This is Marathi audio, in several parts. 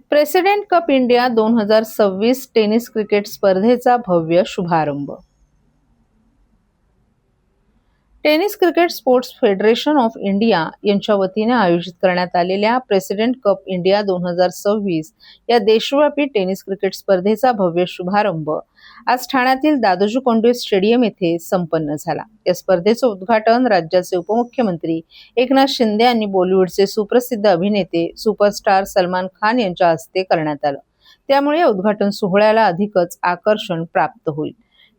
President cup India 2026 tennis cricket स्पर्धेचा भव्य शुभारंभ. Tennis cricket sports federation of India यांच्या वतीने आयोजित करण्यात आलेल्या प्रेसिडेंट कप इंडिया 2026 या देशव्यापी टेनिस क्रिकेट स्पर्धेचा भव्य शुभारंभ आज ठाण्यातील दादोजी कोंडदेव स्टेडियम येथे संपन्न झाला. या स्पर्धेचे उद्घाटन राज्याचे उपमुख्यमंत्री एकनाथ शिंदे यांनी बॉलिवूडचे सुप्रसिद्ध अभिनेते सुपरस्टार सलमान खान यांच्या हस्ते करण्यात आलं. त्यामुळे या उद्घाटन सोहळ्याला अधिकच आकर्षण प्राप्त होईल.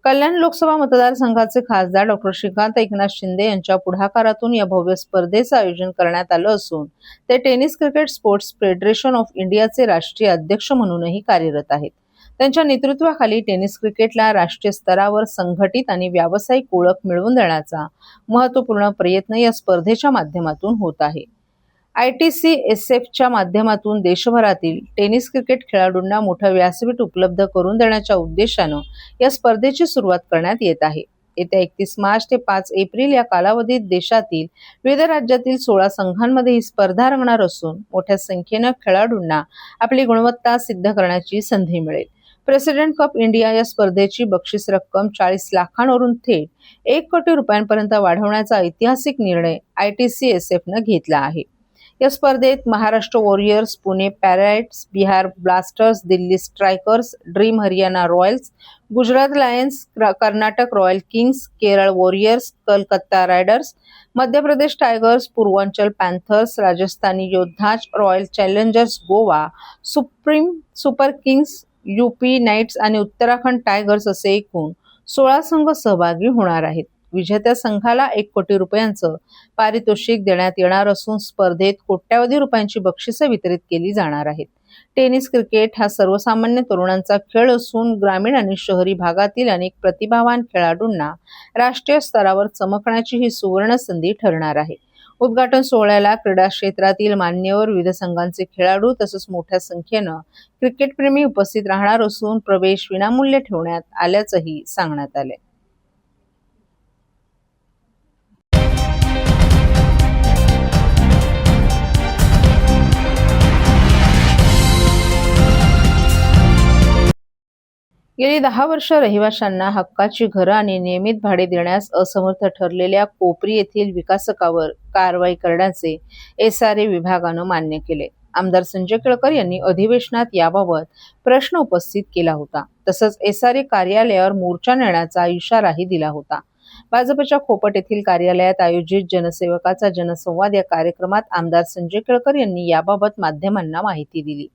कल्याण लोकसभा मतदारसंघाचे खासदार डॉ. श्रीकांत एकनाथ शिंदे यांच्या पुढाकारातून या भव्य स्पर्धेचं आयोजन करण्यात आलं असून ते tennis cricket sports federation of इंडियाचे राष्ट्रीय अध्यक्ष म्हणूनही कार्यरत आहेत. त्यांच्या नेतृत्वाखाली टेनिस क्रिकेटला राष्ट्रीय स्तरावर संघटित आणि व्यावसायिक ओळख मिळवून देण्याचा महत्त्वपूर्ण प्रयत्न या स्पर्धेच्या माध्यमातून होत आहे. ITCSFच्या माध्यमातून देशभरातील टेनिस क्रिकेट खेळाडूंना मोठं व्यासपीठ उपलब्ध करून देण्याच्या उद्देशानं या स्पर्धेची सुरुवात करण्यात येत आहे. येत्या 31 मार्च ते 5 एप्रिल या कालावधीत देशातील विविध राज्यातील 16 संघांमध्ये ही स्पर्धा रंगणार असून मोठ्या संख्येनं खेळाडूंना आपली गुणवत्ता सिद्ध करण्याची संधी मिळेल. प्रेसिडेंट कप इंडिया या स्पर्धेची बक्षीस रक्कम 40 लाखांवरून थेट 1 कोटी रुपयांपर्यंत वाढवण्याचा ऐतिहासिक निर्णय ITCSFनं घेतला आहे. या स्पर्धेत Maharashtra warriors, Pune pirates, Bihar blasters, Delhi strikers, dream Haryana royals, Gujarat lions, Karnataka royal kings, Kerala warriors, Calcutta riders, Madhya Pradesh tigers, Purvanchal panthers, Rajasthani योद्धाज, royal challengers Goa, supreme super kings, UP knights आणि उत्तराखंड टायगर्स असे एकूण 16 संघ सहभागी होणार आहेत. विजेत्या संघाला 1 कोटी रुपयांचं पारितोषिक देण्यात येणार असून स्पर्धेत कोट्यावधी रुपयांची बक्षिसं वितरित केली जाणार आहेत. टेनिस क्रिकेट हा सर्वसामान्य तरुणांचा खेळ असून ग्रामीण आणि शहरी भागातील अनेक प्रतिभावान खेळाडूंना राष्ट्रीय स्तरावर चमकण्याची ही सुवर्ण संधी ठरणार आहे. उद्घाटन सोहळ्याला क्रीडा क्षेत्रातील मान्यवर, विविध संघांचे खेळाडू तसंच मोठ्या संख्येनं क्रिकेटप्रेमी उपस्थित राहणार असून प्रवेश विनामूल्य ठेवण्यात आल्याचंही सांगण्यात आलंय. गेली 10 वर्ष रहिवाशांना हक्काची घरं आणि नियमित भाडे देण्यास असमर्थ ठरलेल्या कोपरी येथील विकासकावर कारवाई करण्याचे SRA विभागानं मान्य केले. आमदार संजय केळकर यांनी अधिवेशनात याबाबत प्रश्न उपस्थित केला होता. तसंच SRA कार्यालयावर मोर्चा नेण्याचा इशाराही दिला होता. भाजपच्या खोपट येथील कार्यालयात आयोजित जनसेवकाचा जनसंवाद या कार्यक्रमात आमदार संजय केळकर यांनी याबाबत माध्यमांना माहिती दिली.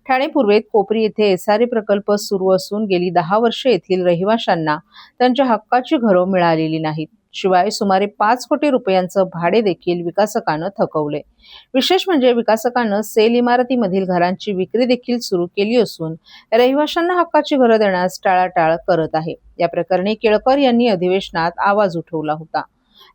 ठाणे पूर्वेत कोपरी येथे SRA प्रकल्प सुरू असून गेली 10 वर्षे येथील रहिवाशांना त्यांच्या हक्काची घरं मिळालेली नाहीत. शिवाय सुमारे 5 कोटी रुपयांचं भाडे देखील विकासकानं थकवले. विशेष म्हणजे विकासकानं सेल इमारतीमधील घरांची विक्री देखील सुरू केली असून रहिवाशांना हक्काची घरं देण्यास टाळाटाळ करत आहे. या प्रकरणी केळकर यांनी अधिवेशनात आवाज उठवला होता.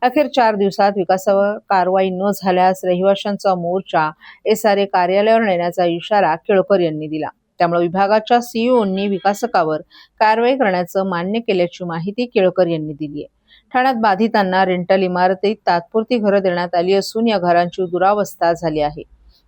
अखेर 4 दिवसात विकासावर कारवाई न झाल्यास रहिवाशांचा मोर्चा SRA कार्यालयावर नेण्याचा इशारा केळकर यांनी दिला. त्यामुळे विभागाच्या CEOंनी विकासकावर कारवाई करण्याचं मान्य केल्याची माहिती केळकर यांनी दिली आहे. ठाण्यात बाधितांना रेंटल इमारतीत तात्पुरती घरं देण्यात आली असून या घरांची दुरावस्था झाली आहे.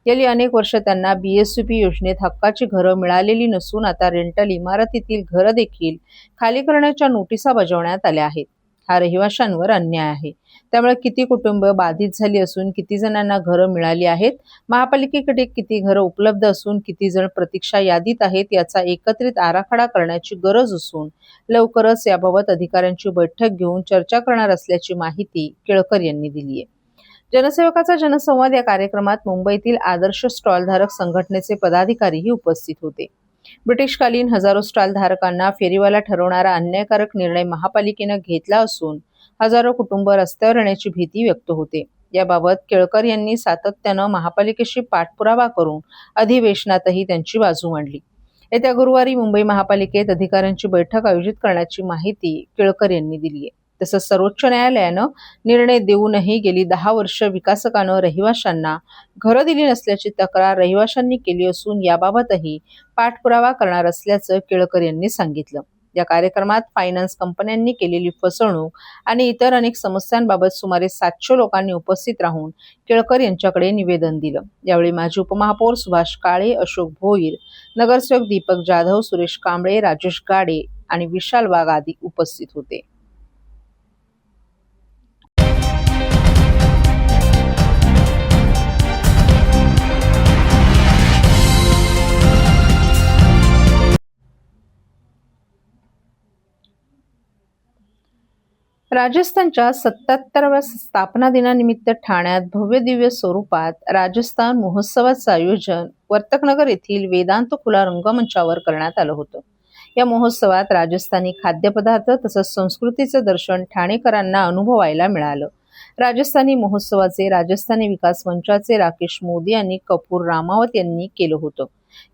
गेली अनेक वर्ष त्यांना BSVP योजनेत हक्काची घरं मिळालेली नसून आता रेंटल इमारतीतील घरं देखील खाली करण्याच्या नोटिसा बजावण्यात आल्या आहेत. हा रहिवाशांवर अन्याय आहे. त्यामुळे किती कुटुंब बाधित झाली असून किती जणांना घरं मिळाली आहेत, महापालिकेकडे किती घरं उपलब्ध असून किती जण प्रतीक्षा यादीत आहेत याचा एकत्रित आराखडा करण्याची गरज असून लवकरच याबाबत अधिकाऱ्यांची बैठक घेऊन चर्चा करणार असल्याची माहिती केळकर यांनी दिली आहे. जनसेवकाचा जनसंवाद या कार्यक्रमात मुंबईतील आदर्श स्टॉलधारक संघटनेचे पदाधिकारीही उपस्थित होते. ब्रिटिशकालीन हजारो स्टॉल धारकांना फेरीवाला ठरवणारा अन्यायकारक निर्णय महापालिकेनं घेतला असून हजारो कुटुंब रस्त्यावर येण्याची भीती व्यक्त होते. याबाबत केळकर यांनी सातत्यानं महापालिकेशी पाठपुरावा करून अधिवेशनातही त्यांची बाजू मांडली. येत्या गुरुवारी मुंबई महापालिकेत अधिकाऱ्यांची बैठक आयोजित करण्याची माहिती केळकर यांनी दिली आहे. तसंच सर्वोच्च न्यायालयानं निर्णय देऊनही गेली 10 वर्ष विकासकानं रहिवाशांना घरं दिली नसल्याची तक्रार रहिवाशांनी केली असून याबाबतही पाठपुरावा करणार असल्याचं केळकर यांनी सांगितलं. या कार्यक्रमात फायनान्स कंपन्यांनी केलेली फसवणूक आणि इतर अनेक समस्यांबाबत सुमारे 700 लोकांनी उपस्थित राहून केळकर यांच्याकडे निवेदन दिलं। यावेळी माजी उपमहापौर सुभाष काळे, अशोक भोईर, नगरसेवक दीपक जाधव, सुरेश कांबळे, राजेश गाडे आणि विशाल वाघ आदी उपस्थित होते। राजस्थानच्या 77व्या स्थापना दिनानिमित्त ठाण्यात भव्य दिव्य स्वरूपात राजस्थान महोत्सवाचं आयोजन वर्तकनगर येथील वेदांत खुला रंगमंचावर करण्यात आलं होतं। या महोत्सवात राजस्थानी खाद्यपदार्थ तसंच संस्कृतीचं दर्शन ठाणेकरांना अनुभवायला मिळालं। राजस्थानी महोत्सवाचे राजस्थानी विकास मंचाचे राकेश मोदी आणि कपूर रामावत यांनी केलं होतं।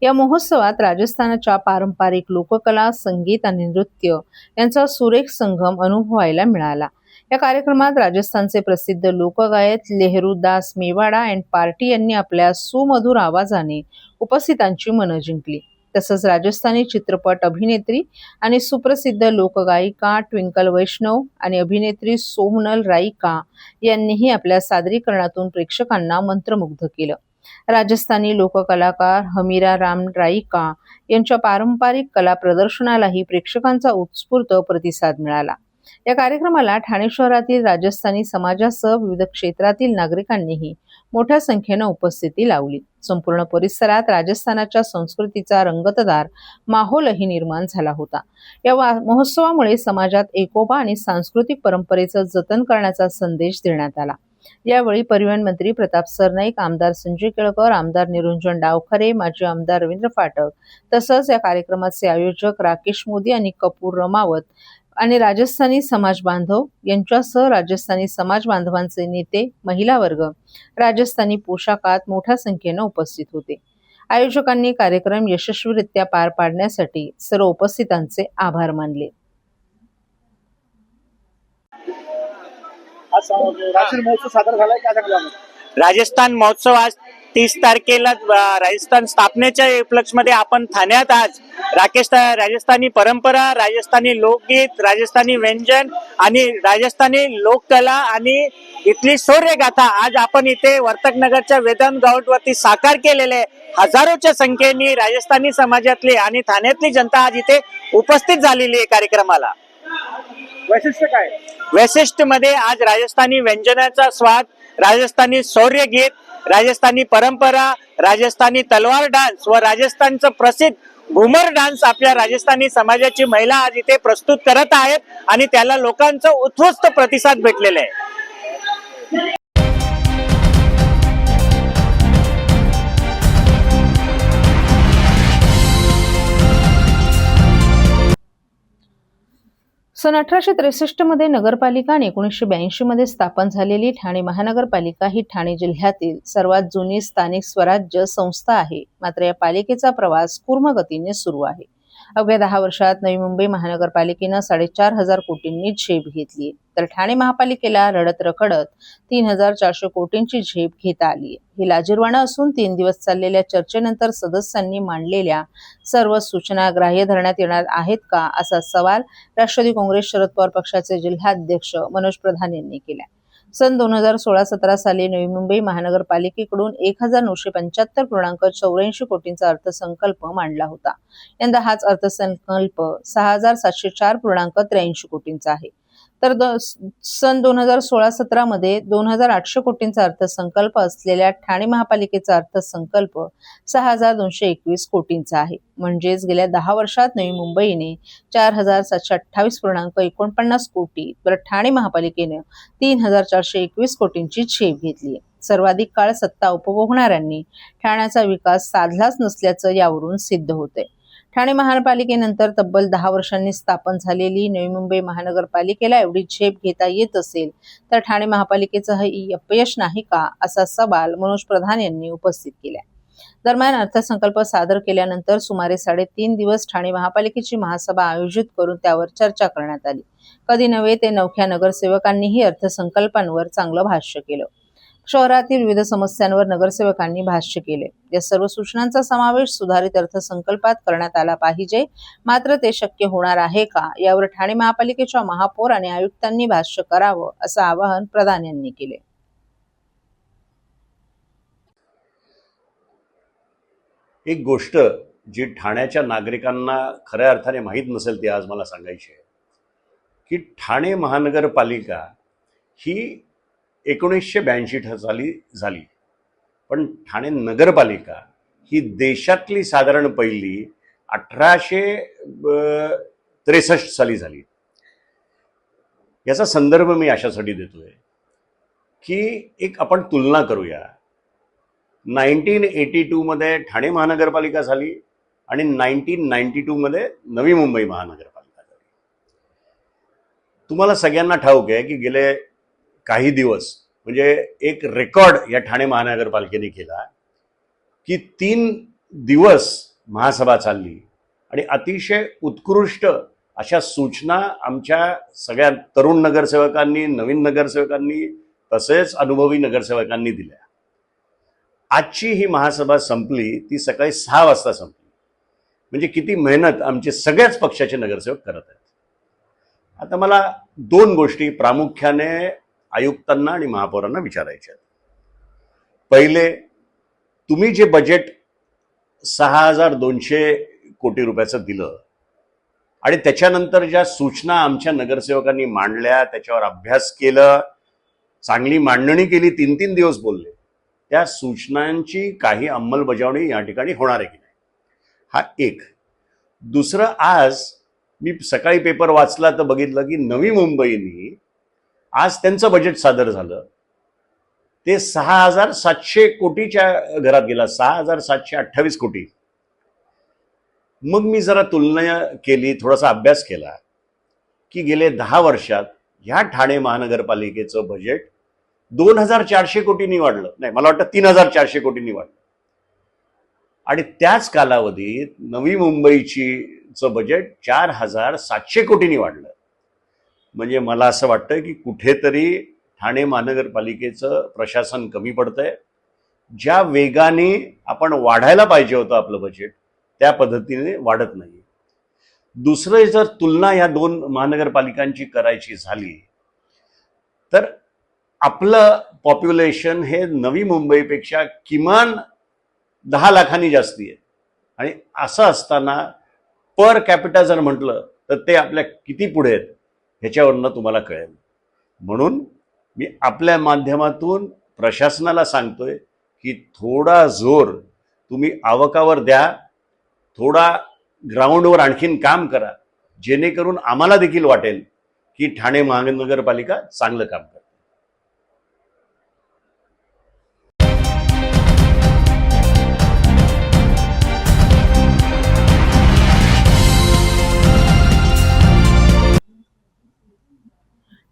या महोत्सवात राजस्थानच्या पारंपरिक लोककला, संगीत आणि नृत्य यांचा सुरेख संगम अनुभवायला मिळाला। या कार्यक्रमात राजस्थानचे प्रसिद्ध लोकगायक लेहरू दास मेवाडा अँड पार्टी यांनी आपल्या सुमधुर आवाजाने उपस्थितांची मनं जिंकली। तसंच राजस्थानी चित्रपट अभिनेत्री आणि सुप्रसिद्ध लोकगायिका ट्विंकल वैष्णव आणि अभिनेत्री सोमनल राईका यांनीही आपल्या सादरीकरणातून प्रेक्षकांना मंत्रमुग्ध केलं। राजस्थानी लोककलाकार हमीरा राम राईका यांच्या पारंपरिक कला प्रदर्शनालाही प्रेक्षकांचा उत्स्फूर्त प्रतिसाद मिळाला। या कार्यक्रमाला ठाणे शहरातील राजस्थानी समाजासह विविध क्षेत्रातील नागरिकांनीही मोठ्या संख्येने उपस्थिती लावली। संपूर्ण परिसरात राजस्थानाच्या संस्कृतीचा रंगतदार माहोलही निर्माण झाला होता। या महोत्सवामुळे समाजात एकोपा आणि सांस्कृतिक परंपरेचं जतन करण्याचा संदेश देण्यात आला। यावेळी परिवहन मंत्री प्रताप सरनाईक, आमदार संजय केळकर, आमदार निरंजन डावखरे, माजी आमदार रवींद्र फाटक तसंच या कार्यक्रमाचे आयोजक राकेश मोदी आणि कपूर रमावत आणि राजस्थानी समाज बांधव यांच्यासह राजस्थानी समाज बांधवांचे नेते, महिला वर्ग राजस्थानी पोशाखात मोठ्या संख्येने उपस्थित होते। आयोजकांनी कार्यक्रम यशस्वीरित्या पार पाडण्यासाठी सर्व उपस्थितांचे आभार मानले। राजस्थान महोत्सव आज 30 तारखेला राजस्थान स्थापनेच्या उपलक्ष्यामध्ये आपण ठाण्यात आज राजस्थानी परंपरा, राजस्थानी लोकगीत, राजस्थानी व्यंजन आणि राजस्थानी लोककला आणि इथली शौर्यगाथा आज आपण इथे वर्तकनगरच्या वेदांत ग्राउंडवरती साकार केलेले हजारोच्या संख्येने राजस्थानी समाजातली आणि ठाण्यातली जनता आज इथे उपस्थित झालेली आहे कार्यक्रमाला। वैशिष्ट्य काय? वैशिष्ट्य मध्ये आज राजस्थानी व्यंजनाचा स्वाद, राजस्थानी शौर्यगीत, राजस्थानी परंपरा, राजस्थानी तलवार डान्स व राजस्थानचं प्रसिद्ध घुमर डान्स आपल्या राजस्थानी समाजाची महिला आज इथे प्रस्तुत करत आहेत आणि त्याला लोकांचा उत्स्फूर्त प्रतिसाद भेटलेला आहे। सन 1863 मध्ये नगरपालिका आणि 1982 मध्ये स्थापन झालेली ठाणे महानगरपालिका ही ठाणे जिल्ह्यातील सर्वात जुनी स्थानिक स्वराज्य संस्था आहे। मात्र या पालिकेचा प्रवास कूर्म गतीने सुरू आहे। अवघ्या 10 वर्षात नवी मुंबई महानगरपालिकेनं 4,500 कोटींनी झेप घेतली, तर ठाणे महापालिकेला रडत रखडत 3,400 कोटींची झेप घेता आली। हे लाजिरवाणं असून 3 दिवस चाललेल्या चर्चेनंतर सदस्यांनी मांडलेल्या सर्व सूचना ग्राह्य धरण्यात येणार आहेत का, असा सवाल राष्ट्रवादी काँग्रेस शरद पवार पक्षाचे जिल्हाध्यक्ष मनोज प्रधान यांनी केला। सन 2016-17 साली नवी मुंबई महानगरपालिकेकडून 1,975.84 कोटींचा अर्थसंकल्प मांडला होता। यंदा हाच अर्थसंकल्प 6,704.83 कोटींचा आहे। तर सन 2016-17 मध्ये 2,800 कोटींचा अर्थसंकल्प असलेल्या ठाणे महापालिकेचा अर्थसंकल्प 6,221 कोटींचा आहे। म्हणजेच गेल्या 10 वर्षात नवी मुंबईने 4,728.49 कोटी तर ठाणे महापालिकेने 3,421 कोटींची झेप घेतली। सर्वाधिक काळ सत्ता उपभोगणाऱ्यांनी ठाण्याचा विकास साधलाच नसल्याचं यावरून सिद्ध होते। ठाणे महानगरपालिकेनंतर तब्बल 10 वर्षांनी स्थापन झालेली नवी मुंबई महानगरपालिकेला एवढी झेप घेता येत असेल तर ठाणे महापालिकेचं हे अपयश नाही का, असा सवाल मनोज प्रधान यांनी उपस्थित केला। दरम्यान अर्थसंकल्प सादर केल्यानंतर सुमारे 3.5 दिवस ठाणे महापालिकेची महासभा आयोजित करून त्यावर चर्चा करण्यात आली। कधी नव्हे ते नवख्या नगरसेवकांनीही अर्थसंकल्पांवर चांगलं भाष्य केलं। शहरातील विविध समस्यांवर नगरसेवकांनी भाष्य केले. या सर्व सूचनांचा समावेश सुधारित अर्थसंकल्पात करण्यात आला पाहिजे. मात्र ते शक्य होणार आहे का, यावर ठाणे महापालिकेच्या महापौर आणि आयुक्तांनी भाष्य करावं, असं आवाहन प्रधान यांनी केले. एक गोष्ट जी ठाण्याच्या नागरिकांना खऱ्या अर्थाने माहीत नसेल ती आज मला सांगायची आहे की ठाणे महानगरपालिका ही 1982 साली झाली, पण ठाणे नगरपालिका ही देशातली साधारण पहिली 1863 साली झाली. याचा संदर्भ मी अशासाठी देतोय की एक आपण तुलना करूया. 1982 मध्ये ठाणे महानगरपालिका झाली आणि 1992 मध्ये नवी मुंबई महानगरपालिका झाली. तुम्हाला सगळ्यांना ठाऊक आहे की गेले काही दिवस म्हणजे एक रेकॉर्ड या ठाणे महानगरपालिकेने केला की 3 दिवस महासभा चालली आणि अतिशय उत्कृष्ट अशा सूचना आमच्या सगळ्या तरुण नगरसेवकांनी, नवीन नगरसेवकांनी तसेच अनुभवी नगरसेवकांनी दिल्या. आजची ही महासभा संपली ती सकाळी 6 वाजता संपली. म्हणजे किती मेहनत आमचे सगळ्याच पक्षाचे नगरसेवक करत आहेत. आता मला 2 गोष्टी प्रामुख्याने आयुक्तांना आणि महापौरांना विचारायच्या आहेत. पहिले, तुम्ही जे बजेट 6,200 कोटी रुपयाचं दिलं आणि त्याच्यानंतर ज्या सूचना आमच्या नगरसेवकांनी मांडल्या, त्याच्यावर अभ्यास केलं, चांगली मांडणी केली, 3-3 दिवस बोलले, त्या सूचनांची काही अंमलबजावणी या ठिकाणी होणार आहे की नाही, हा एक. दुसरं, आज मी सकाळी पेपर वाचला तर बघितलं की नवी मुंबईनी आज त्यांचं बजेट सादर झालं. ते 6,700 कोटीच्या घरात गेला, 6,728 कोटी. मग मी जरा तुलना केली, थोडासा अभ्यास केला की गेले 10 वर्षात ह्या ठाणे महानगरपालिकेचं बजेट 2,400 कोटींनी वाढलं. नाही, मला वाटतं 3,400 कोटींनी वाढलं. आणि त्याच कालावधीत नवी मुंबईचं बजेट 4,700 कोटींनी वाढलं. म्हणजे मला असं वाटतं की कुठेतरी ठाणे महानगरपालिकेचं प्रशासन कमी पडतंय. ज्या वेगाने आपण वाढायला पाहिजे होतं आपलं बजेट, त्या पद्धतीने वाढत नाही. दुसरं, जर तुलना या 2 महानगरपालिकांची करायची झाली तर आपलं पॉप्युलेशन हे नवी मुंबईपेक्षा किमान 10 लाखांनी जास्ती आहे. आणि असं असताना पर कॅपिटा जर म्हटलं तर ते आपल्या किती पुढे आहेत ह्याच्यावरनं तुम्हाला कळेल. म्हणून मी आपल्या माध्यमातून प्रशासनाला सांगतोय की थोडा जोर तुम्ही आवकावर द्या, थोडा ग्राउंडवर आणखीन काम करा, जेणेकरून आम्हाला देखील वाटेल की ठाणे महानगरपालिका चांगलं काम करते.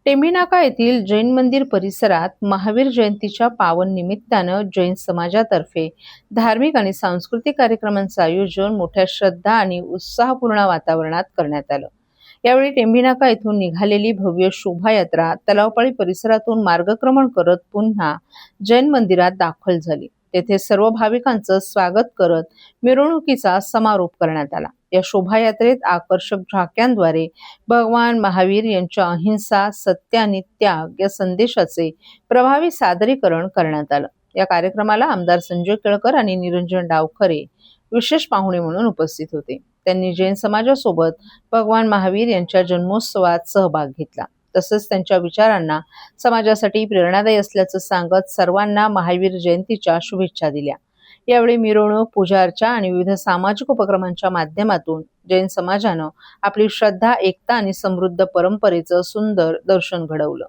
टेंभीनाका येथील जैन मंदिर परिसरात महावीर जयंतीच्या पावन निमित्तानं जैन समाजातर्फे धार्मिक आणि सांस्कृतिक कार्यक्रमांचं आयोजन मोठ्या श्रद्धा आणि उत्साहपूर्ण वातावरणात करण्यात आलं. यावेळी टेंभीनाका येथून निघालेली भव्य शोभायात्रा तलावपाळी परिसरातून मार्गक्रमण करत पुन्हा जैन मंदिरात दाखल झाली. तेथे सर्व भाविकांचं स्वागत करत मिरवणुकीचा समारोप करण्यात आला. या शोभायात्रेत आकर्षक झाक्यांद्वारे भगवान महावीर यांच्या अहिंसा, सत्य आणि त्याग या संदेशाचे प्रभावी सादरीकरण करण्यात आलं. या कार्यक्रमाला आमदार संजय केळकर आणि निरंजन डावखरे विशेष पाहुणे म्हणून उपस्थित होते. त्यांनी जैन समाजासोबत भगवान महावीर यांच्या जन्मोत्सवात सहभाग घेतला. तसंच त्यांच्या विचारांना समाजासाठी प्रेरणादायी असल्याचं सांगत सर्वांना महावीर जयंतीच्या शुभेच्छा दिल्या. यावेळी मिरवणूक, पूजा अर्चा आणि विविध सामाजिक उपक्रमांच्या माध्यमातून जैन समाजानं आपली श्रद्धा, एकता आणि समृद्ध परंपरेचं सुंदर दर्शन घडवलं.